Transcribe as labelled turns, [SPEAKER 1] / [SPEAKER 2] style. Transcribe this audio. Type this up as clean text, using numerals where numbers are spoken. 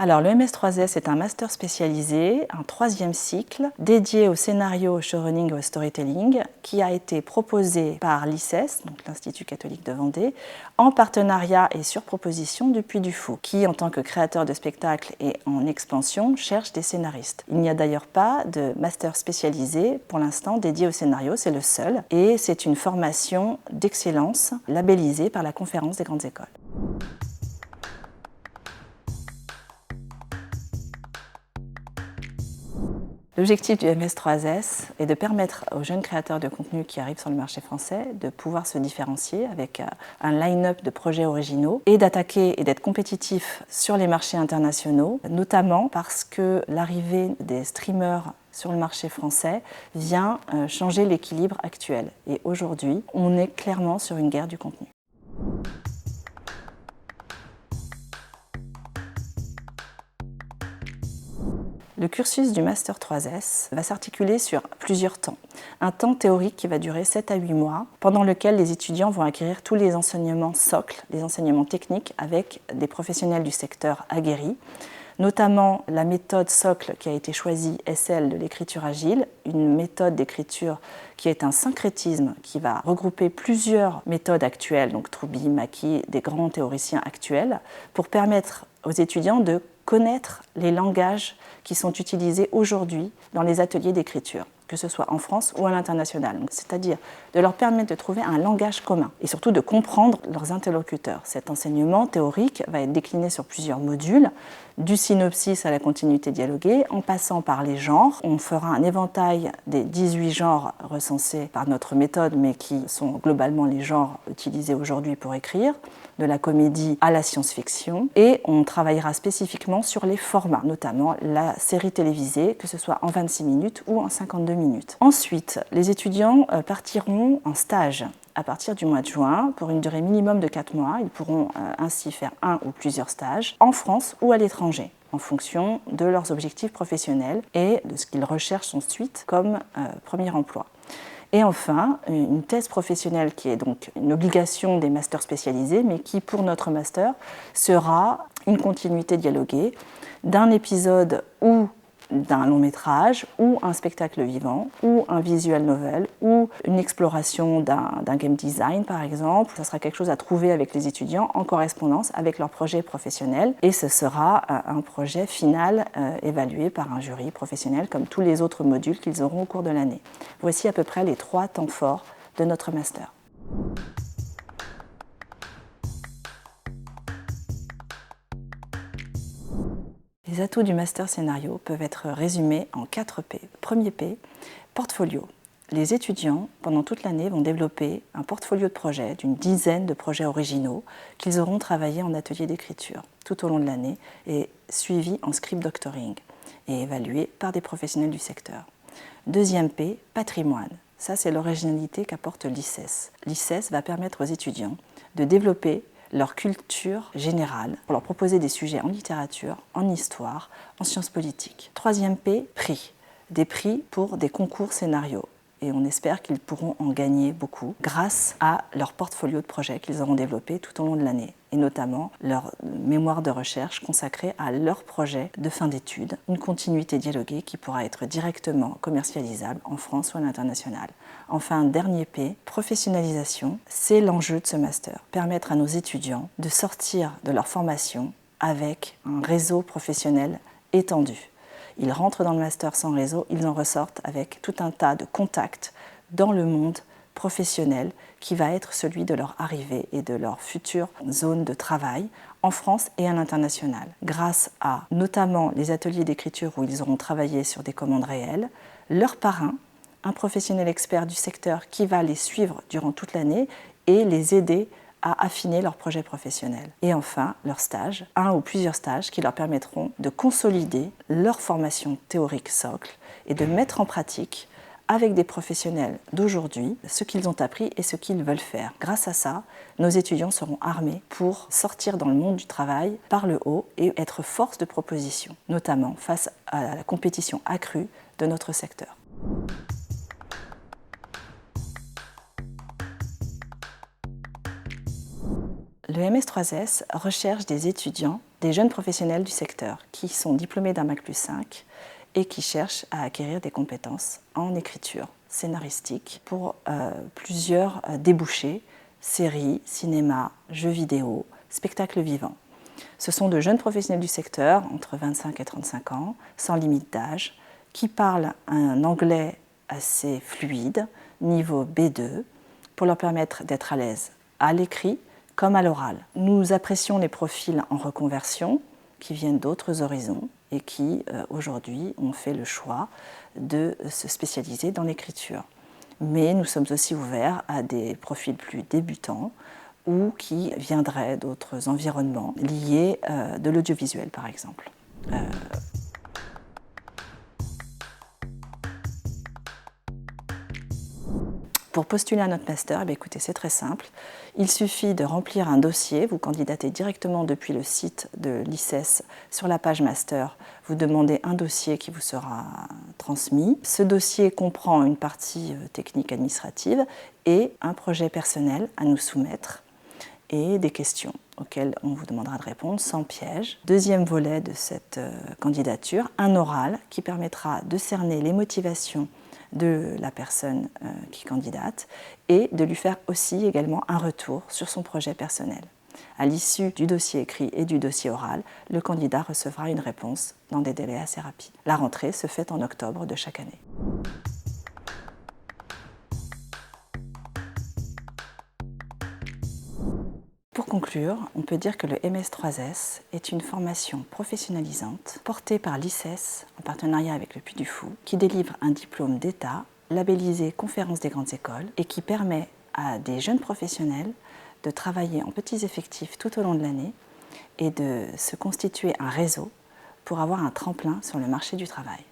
[SPEAKER 1] Alors, le MS3S est un master spécialisé, un 3e cycle, dédié au scénario, au showrunning et au storytelling, qui a été proposé par l'ICES, donc l'Institut catholique de Vendée, en partenariat et sur proposition du Puy du Fou, qui, en tant que créateur de spectacles et en expansion, cherche des scénaristes. Il n'y a d'ailleurs pas de master spécialisé, pour l'instant, dédié au scénario, c'est le seul, et c'est une formation d'excellence labellisée par la Conférence des grandes écoles. L'objectif du MS3S est de permettre aux jeunes créateurs de contenu qui arrivent sur le marché français de pouvoir se différencier avec un line-up de projets originaux et d'attaquer et d'être compétitifs sur les marchés internationaux, notamment parce que l'arrivée des streamers sur le marché français vient changer l'équilibre actuel. Et aujourd'hui, on est clairement sur une guerre du contenu. Le cursus du Master 3S va s'articuler sur plusieurs temps. Un temps théorique qui va durer 7 à 8 mois, pendant lequel les étudiants vont acquérir tous les enseignements socles, les enseignements techniques avec des professionnels du secteur aguerris, notamment la méthode socle qui a été choisie est celle de l'écriture agile, une méthode d'écriture qui est un syncrétisme qui va regrouper plusieurs méthodes actuelles, donc Truby, Mackie, des grands théoriciens actuels, pour permettre aux étudiants de connaître les langages qui sont utilisés aujourd'hui dans les ateliers d'écriture, que ce soit en France ou à l'international. C'est-à-dire de leur permettre de trouver un langage commun et surtout de comprendre leurs interlocuteurs. Cet enseignement théorique va être décliné sur plusieurs modules, du synopsis à la continuité dialoguée, en passant par les genres. On fera un éventail des 18 genres recensés par notre méthode, mais qui sont globalement les genres utilisés aujourd'hui pour écrire, de la comédie à la science-fiction. Et on travaillera spécifiquement sur les formats, notamment la série télévisée, que ce soit en 26 minutes ou en 52 minutes. Ensuite, les étudiants partiront en stage à partir du mois de juin, pour une durée minimum de 4 mois. Ils pourront ainsi faire un ou plusieurs stages en France ou à l'étranger, en fonction de leurs objectifs professionnels et de ce qu'ils recherchent ensuite comme premier emploi. Et enfin, une thèse professionnelle qui est donc une obligation des masters spécialisés, mais qui, pour notre master, sera une continuité dialoguée d'un épisode ou d'un long métrage, ou un spectacle vivant, ou un visual novel, ou une exploration d'un game design par exemple. Ça sera quelque chose à trouver avec les étudiants en correspondance avec leur projet professionnel, et ce sera un projet final évalué par un jury professionnel comme tous les autres modules qu'ils auront au cours de l'année. Voici à peu près les 3 temps forts de notre master. Les atouts du master scénario peuvent être résumés en 4 P. Premier P, portfolio. Les étudiants, pendant toute l'année, vont développer un portfolio de projets d'une dizaine de projets originaux qu'ils auront travaillés en atelier d'écriture tout au long de l'année et suivis en script doctoring et évalués par des professionnels du secteur. Deuxième P, patrimoine. Ça, c'est l'originalité qu'apporte l'ICES. L'ICES va permettre aux étudiants de développer leur culture générale, pour leur proposer des sujets en littérature, en histoire, en sciences politiques. Troisième P, prix. Des prix pour des concours scénarios. Et on espère qu'ils pourront en gagner beaucoup grâce à leur portfolio de projets qu'ils auront développé tout au long de l'année, et notamment leur mémoire de recherche consacrée à leur projet de fin d'études, une continuité dialoguée qui pourra être directement commercialisable en France ou à l'international. Enfin, dernier P, professionnalisation, c'est l'enjeu de ce master, permettre à nos étudiants de sortir de leur formation avec un réseau professionnel étendu. Ils rentrent dans le master sans réseau, ils en ressortent avec tout un tas de contacts dans le monde professionnel qui va être celui de leur arrivée et de leur future zone de travail en France et à l'international, grâce à notamment les ateliers d'écriture où ils auront travaillé sur des commandes réelles, leur parrain, un professionnel expert du secteur qui va les suivre durant toute l'année et les aider à affiner leur projet professionnel. Et enfin, leurs stages, un ou plusieurs stages qui leur permettront de consolider leur formation théorique socle et de mettre en pratique avec des professionnels d'aujourd'hui ce qu'ils ont appris et ce qu'ils veulent faire. Grâce à ça, nos étudiants seront armés pour sortir dans le monde du travail par le haut et être force de proposition, notamment face à la compétition accrue de notre secteur. Le MS3S recherche des étudiants, des jeunes professionnels du secteur qui sont diplômés d'un Bac+5 et qui cherchent à acquérir des compétences en écriture scénaristique pour plusieurs débouchés, séries, cinéma, jeux vidéo, spectacles vivants. Ce sont de jeunes professionnels du secteur, entre 25 et 35 ans, sans limite d'âge, qui parlent un anglais assez fluide, niveau B2, pour leur permettre d'être à l'aise à l'écrit comme à l'oral. Nous apprécions les profils en reconversion qui viennent d'autres horizons et qui, aujourd'hui, ont fait le choix de se spécialiser dans l'écriture. Mais nous sommes aussi ouverts à des profils plus débutants ou qui viendraient d'autres environnements liés de l'audiovisuel, par exemple. Pour postuler à notre master, écoutez, c'est très simple. Il suffit de remplir un dossier, vous candidatez directement depuis le site de l'ICES sur la page master, vous demandez un dossier qui vous sera transmis. Ce dossier comprend une partie technique administrative et un projet personnel à nous soumettre et des questions auxquelles on vous demandera de répondre sans piège. Deuxième volet de cette candidature, un oral qui permettra de cerner les motivations de la personne qui candidate et de lui faire aussi également un retour sur son projet personnel. À l'issue du dossier écrit et du dossier oral, le candidat recevra une réponse dans des délais assez rapides. La rentrée se fait en octobre de chaque année. Pour conclure, on peut dire que le MS3S est une formation professionnalisante portée par l'ICES en partenariat avec le Puy du Fou, qui délivre un diplôme d'État labellisé Conférence des grandes écoles et qui permet à des jeunes professionnels de travailler en petits effectifs tout au long de l'année et de se constituer un réseau pour avoir un tremplin sur le marché du travail.